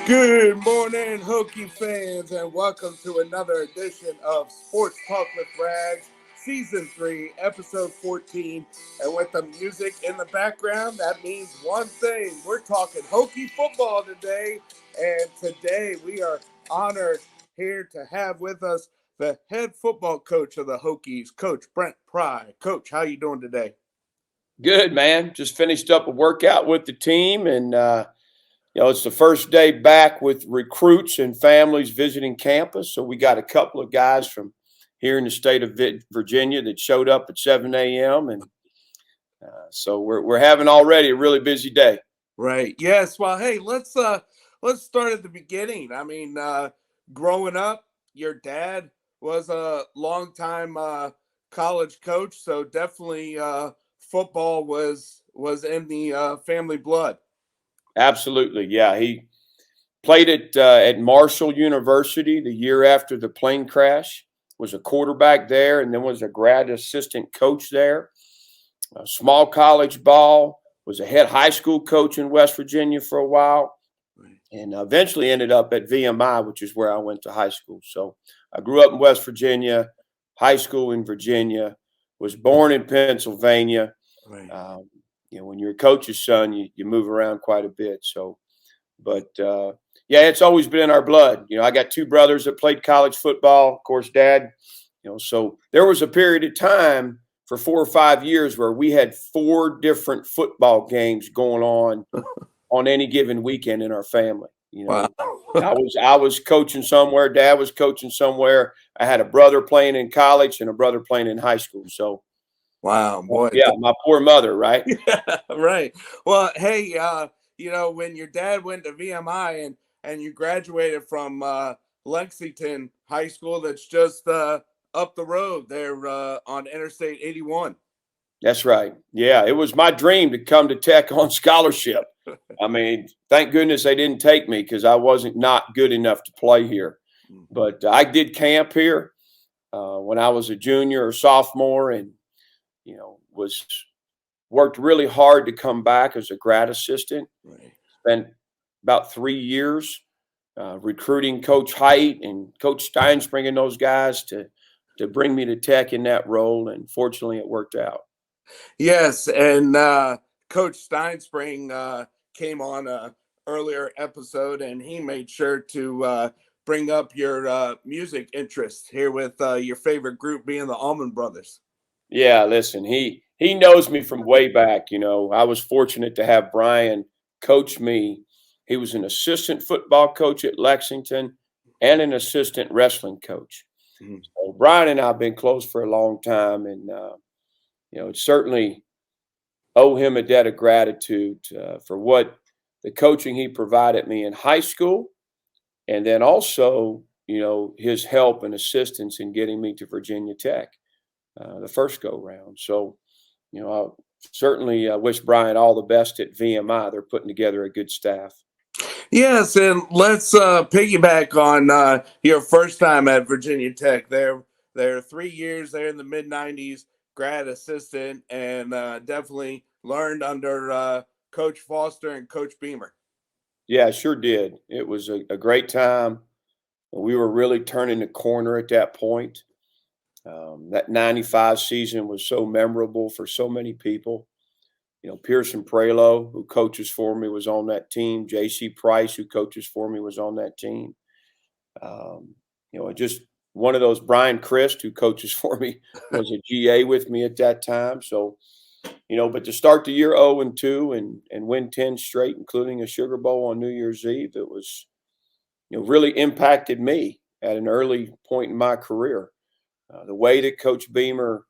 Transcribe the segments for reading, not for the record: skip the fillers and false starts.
Good morning, Hokie fans, and welcome to another edition of Sports Talk with Rags, Season 3, Episode 14. And with the music in the background, that means one thing. We're talking Hokie football today, and today we are honored here to have with us the head football coach of the Hokies, Coach Brent Pry. Coach, how you doing today? Good, man. Just finished up a workout with the team, and it's the first day back with recruits and families visiting campus. So we got a couple of guys from here in the state of Virginia that showed up at 7 a.m. and so we're having already a really busy day. Right. Yes. Well, hey, let's start at the beginning. I mean, growing up, your dad was a longtime college coach, so definitely football was in the family blood. Absolutely, yeah. He played at Marshall University the year after the plane crash. Was a quarterback there, and then was a grad assistant coach there. Small college ball. Was a head high school coach in West Virginia for a while, and eventually ended up at VMI, which is where I went to high school. So I grew up in West Virginia, high school in Virginia, was born in Pennsylvania. Right. When you're a coach's son, you move around quite a bit. So, but it's always been in our blood. I got two brothers that played college football. Of course, Dad. So there was a period of time for 4 or 5 years where we had 4 different football games going on any given weekend in our family. Wow. I was coaching somewhere, Dad was coaching somewhere. I had a brother playing in college and a brother playing in high school. So, wow, boy. Yeah, my poor mother, right? Yeah, right. Well, hey, when your dad went to VMI and you graduated from Lexington High School, that's just up the road there on Interstate 81. That's right. Yeah, it was my dream to come to Tech on scholarship. I mean, thank goodness they didn't take me because I wasn't not good enough to play here. But I did camp here when I was a junior or sophomore, and was worked really hard to come back as a grad assistant. Right. Spent about 3 years recruiting Coach Height and Coach Steinspring and those guys to bring me to Tech in that role, and fortunately, it worked out. Yes, and Coach Steinspring came on a earlier episode, and he made sure to bring up your music interest here with your favorite group being the Allman Brothers. Yeah, listen, he knows me from way back. I was fortunate to have Brian coach me. He was an assistant football coach at Lexington and an assistant wrestling coach. Mm-hmm. So Brian and I have been close for a long time, and certainly owe him a debt of gratitude for what the coaching he provided me in high school, and then also, his help and assistance in getting me to Virginia Tech the first go round. So, I certainly wish Brian all the best at VMI. They're putting together a good staff. Yes, and let's piggyback on your first time at Virginia Tech. There 3 years there in the mid '90s, grad assistant, and definitely learned under Coach Foster and Coach Beamer. Yeah, sure did. It was a great time. We were really turning the corner at that point. That '95 season was so memorable for so many people. Pearson Prelo, who coaches for me, was on that team. J.C. Price, who coaches for me, was on that team. Just one of those. Brian Christ, who coaches for me, was a GA with me at that time. So, but to start the year 0-2 and win 10 straight, including a Sugar Bowl on New Year's Eve, it was, really impacted me at an early point in my career. The way that Coach Beamer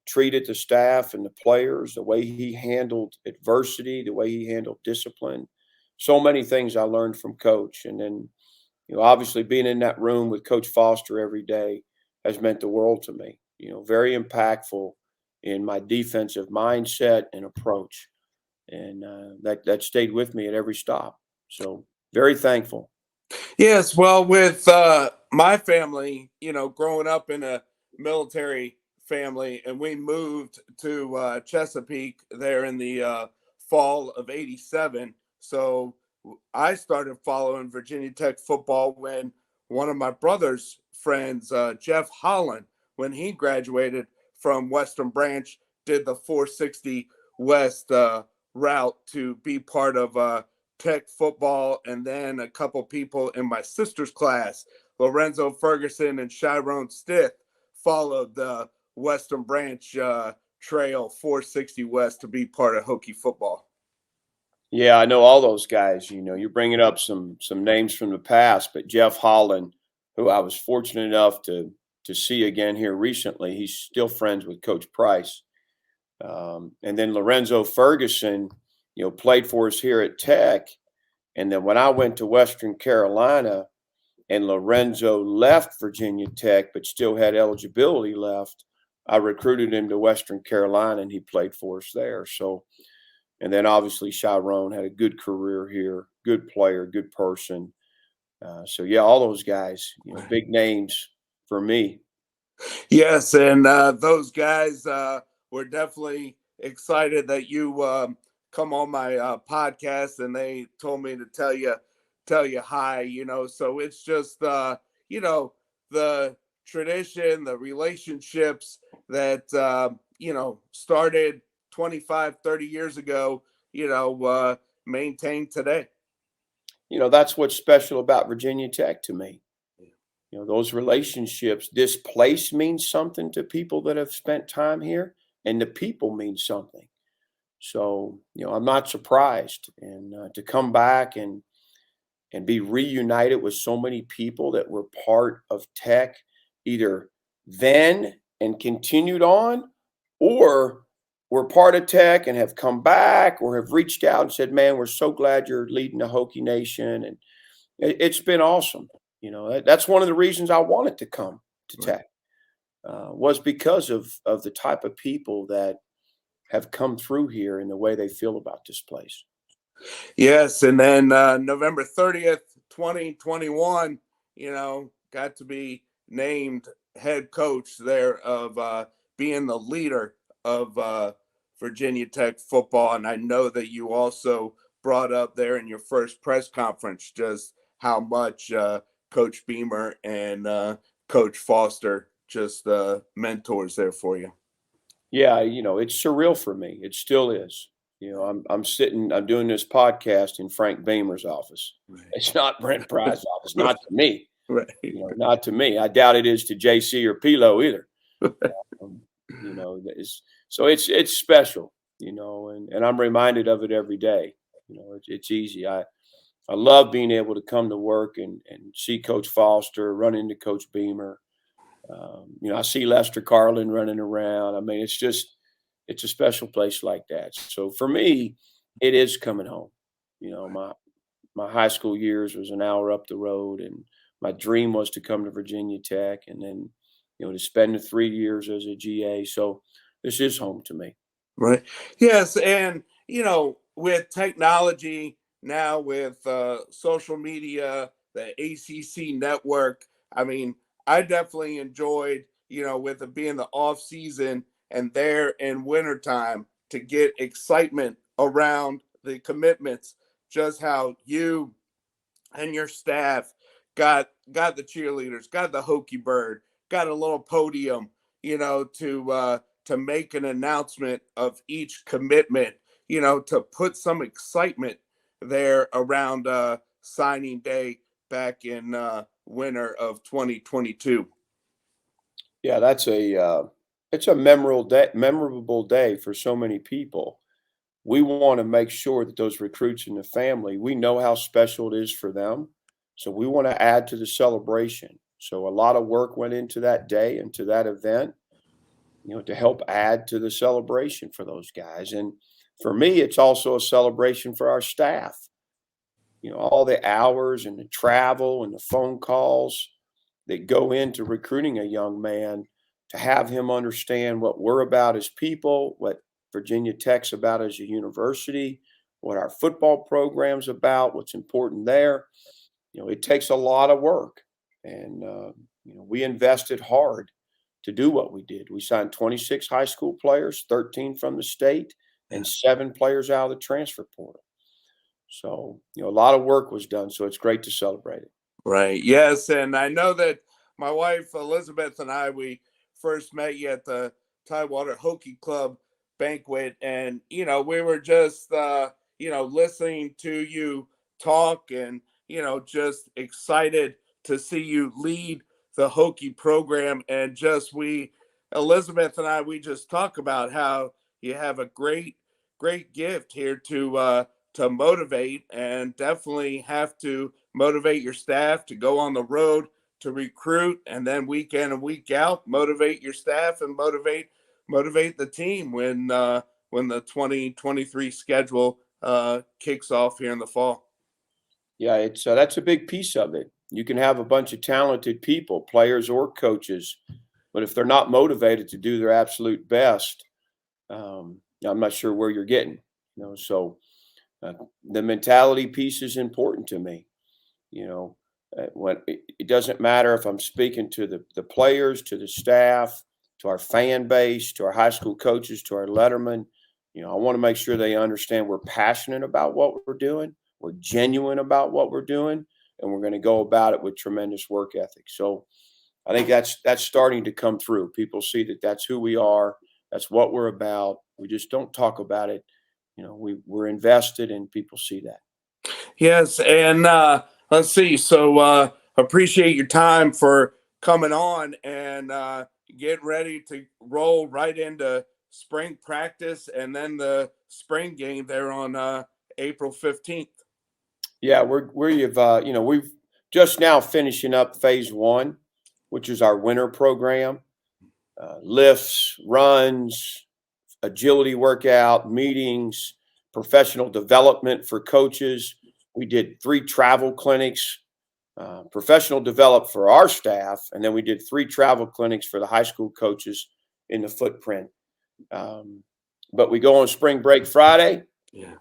treated the staff and the players, the way he handled adversity, the way he handled discipline, so many things I learned from Coach. And then, obviously being in that room with Coach Foster every day has meant the world to me. Very impactful in my defensive mindset and approach. And that stayed with me at every stop. So very thankful. Yes, well, with my family, growing up in a military family, and we moved to Chesapeake there in the fall of '87. So I started following Virginia Tech football when one of my brother's friends, Jeff Holland, when he graduated from Western Branch, did the 460 West route to be part of Tech football. And then a couple people in my sister's class, Lorenzo Ferguson and Chiron Stith, followed the Western Branch Trail 460 West to be part of Hokie football. Yeah, I know all those guys. You're bringing up some names from the past, but Jeff Holland, who I was fortunate enough to see again here recently, he's still friends with Coach Price. And then Lorenzo Ferguson, played for us here at Tech. And then when I went to Western Carolina and Lorenzo left Virginia Tech but still had eligibility left, I recruited him to Western Carolina and he played for us there. So, and then obviously Chiron had a good career here, good player, good person. So yeah, all those guys, big names for me. Yes, and those guys were definitely excited that you come on my podcast, and they told me to tell you hi. So it's just the tradition, the relationships that started 25, 30 years ago. Maintained today. That's what's special about Virginia Tech to me. Those relationships, this place means something to people that have spent time here, and the people mean something. So, I'm not surprised. And to come back and be reunited with so many people that were part of Tech, either then and continued on, or were part of Tech and have come back or have reached out and said, man, we're so glad you're leading the Hokie Nation. And it's been awesome. That's one of the reasons I wanted to come to Tech, was because of the type of people that have come through here and the way they feel about this place. Yes, and then November 30th, 2021, got to be named head coach there of being the leader of Virginia Tech football. And I know that you also brought up there in your first press conference just how much Coach Beamer and Coach Foster just mentors there for you. Yeah, it's surreal for me. It still is. I'm doing this podcast in Frank Beamer's office. Right. It's not Brent Pry's office, not to me. Right. Not to me. I doubt it is to JC or Pilo either. So it's special, and I'm reminded of it every day. It's easy. I love being able to come to work and see Coach Foster, run into Coach Beamer. I see Lester Carlin running around. I mean, it's a special place like that. So for me, it is coming home. My high school years was an hour up the road, and my dream was to come to Virginia Tech, and then to spend the 3 years as a GA. So this is home to me. Right. Yes, and with technology now, with social media, the ACC network, I mean, I definitely enjoyed, with it being the off season and there in wintertime to get excitement around the commitments, just how you and your staff got the cheerleaders, got the Hokie Bird, got a little podium, to make an announcement of each commitment, to put some excitement there around signing day back in winter of 2022. Yeah, it's a memorable day for so many people. We want to make sure that those recruits and the family, we know how special it is for them. So we want to add to the celebration. So a lot of work went into that day and to that event, to help add to the celebration for those guys. And for me, it's also a celebration for our staff. All the hours and the travel and the phone calls that go into recruiting a young man, to have him understand what we're about as people, what Virginia Tech's about as a university, what our football program's about, what's important there. It takes a lot of work, and we invested hard to do what we did. We signed 26 high school players, 13 from the state, and 7 players out of the transfer portal. So, a lot of work was done. So it's great to celebrate it. Right. Yes, and I know that my wife Elizabeth and I we first met you at the Tidewater Hockey Club banquet, and we were just listening to you talk, and just excited to see you lead the Hockey program, and just we Elizabeth and I we just talk about how you have a great gift here to motivate, and definitely have to motivate your staff to go on the road to recruit, and then week in and week out motivate your staff and motivate the team when the 2023 schedule kicks off here in the fall. Yeah, it's that's a big piece of it. You can have a bunch of talented people, players or coaches, but if they're not motivated to do their absolute best, I'm not sure where you're getting. So uh, the mentality piece is important to me. When it doesn't matter if I'm speaking to the players, to the staff, to our fan base, to our high school coaches, to our lettermen. I want to make sure they understand we're passionate about what we're doing, we're genuine about what we're doing, and we're going to go about it with tremendous work ethic. So I think that's starting to come through. People see that that's who we are, that's what we're about. We just don't talk about it. We're invested, and people see that. Yes, and let's see. So appreciate your time for coming on, and get ready to roll right into spring practice and then the spring game there on April 15th. Yeah, we've just now finishing up phase one, which is our winter program. Lifts, runs, agility workout, meetings, professional development for coaches. We did 3 travel clinics, professional develop for our staff, and then we did 3 travel clinics for the high school coaches in the footprint. But we go on spring break Friday. Yeah.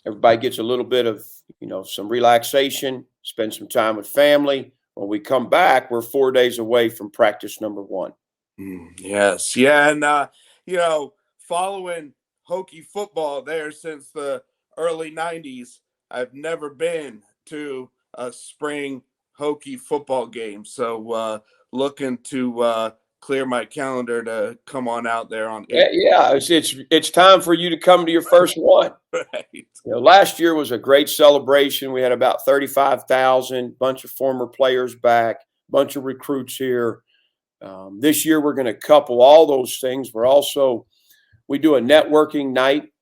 Everybody gets a little bit of, some relaxation, spend some time with family. When we come back, we're 4 days away from practice number 1. Yes, yeah, and following Hokie football there since the early '90s, I've never been to a spring Hokie football game, so looking to clear my calendar to come on out there on Yeah, April. yeah, it's time for you to come to your first one. Right. Last year was a great celebration. We had about 35,000, bunch of former players back, bunch of recruits here. This year we're going to couple all those things. We do a networking night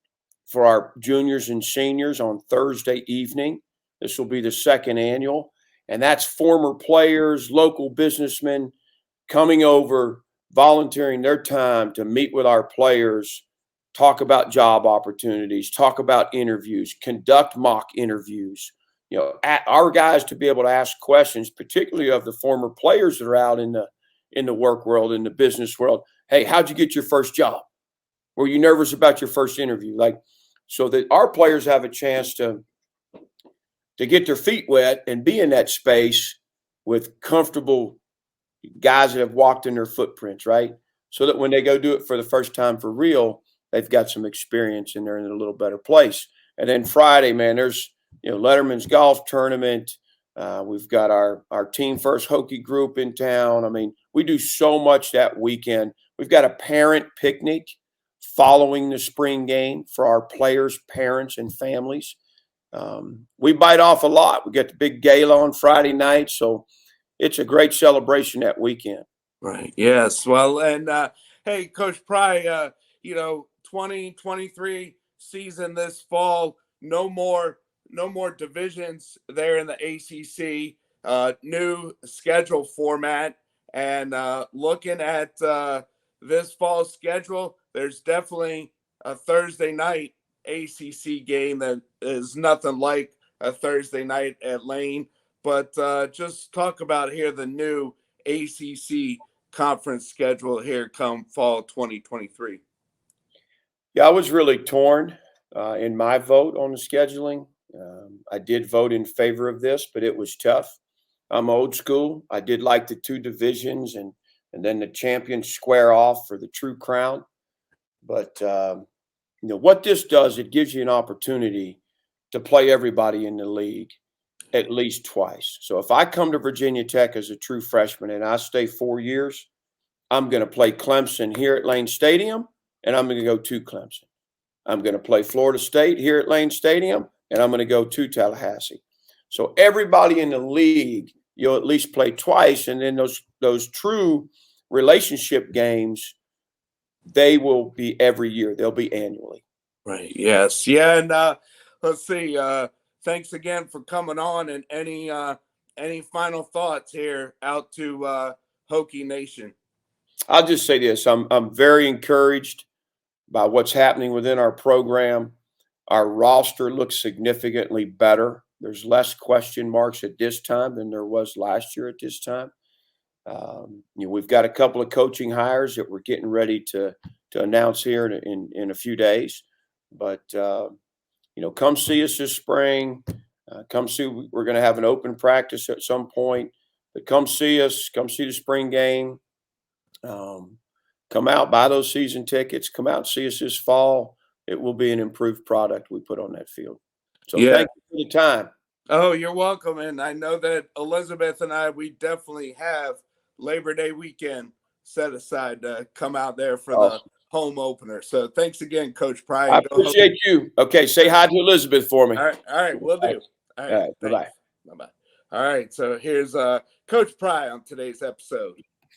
for our juniors and seniors on Thursday evening. This will be the second annual, and that's former players, local businessmen coming over, volunteering their time to meet with our players, talk about job opportunities, talk about interviews, conduct mock interviews. Our guys to be able to ask questions, particularly of the former players that are out in the work world, in the business world. Hey, how'd you get your first job? Were you nervous about your first interview? So that our players have a chance to get their feet wet and be in that space with comfortable guys that have walked in their footprints, right? So that when they go do it for the first time for real, they've got some experience and they're in a little better place. And then Friday, man, there's Letterman's golf tournament. We've got our Team First Hockey group in town. I mean, we do so much that weekend. We've got a parent picnic following the spring game for our players, parents, and families. We bite off a lot. We get the big gala on Friday night, so it's a great celebration that weekend. Right. Yes. Well, and hey, Coach Pry, 2023 season this fall. No more divisions there in the ACC. New schedule format, and looking at this fall schedule, there's definitely a Thursday night ACC game that is nothing like a Thursday night at Lane. But just talk about here the new ACC conference schedule here come fall 2023. Yeah, I was really torn in my vote on the scheduling. I did vote in favor of this, but it was tough. I'm old school. I did like the 2 divisions and then the champions square off for the true crown. But what this does, it gives you an opportunity to play everybody in the league at least twice. So if I come to Virginia Tech as a true freshman and I stay 4 years, I'm going to play Clemson here at Lane Stadium, and I'm going to go to Clemson. I'm going to play Florida State here at Lane Stadium, and I'm going to go to Tallahassee. So everybody in the league, you'll at least play twice, and then those true relationship games, they will be every year. They'll be annually. Right. Yes. Yeah. And let's see. Thanks again for coming on. And any final thoughts here out to Hokie Nation? I'll just say this: I'm very encouraged by what's happening within our program. Our roster looks significantly better. There's less question marks at this time than there was last year at this time. We've got a couple of coaching hires that we're getting ready to announce here in a few days. But come see us this spring. Come see. We're going to have an open practice at some point. But come see us. Come see the spring game. Come out, buy those season tickets. Come out and see us this fall. It will be an improved product we put on that field. So thank you for the time. Oh, you're welcome. And I know that Elizabeth and we definitely have Labor Day weekend set aside to come out there for the home opener. So thanks again, Coach Pry. I appreciate you. Okay, say hi to Elizabeth for me. All right, we'll do. All right, bye-bye. Bye-bye. All right, so here's Coach Pry on today's episode.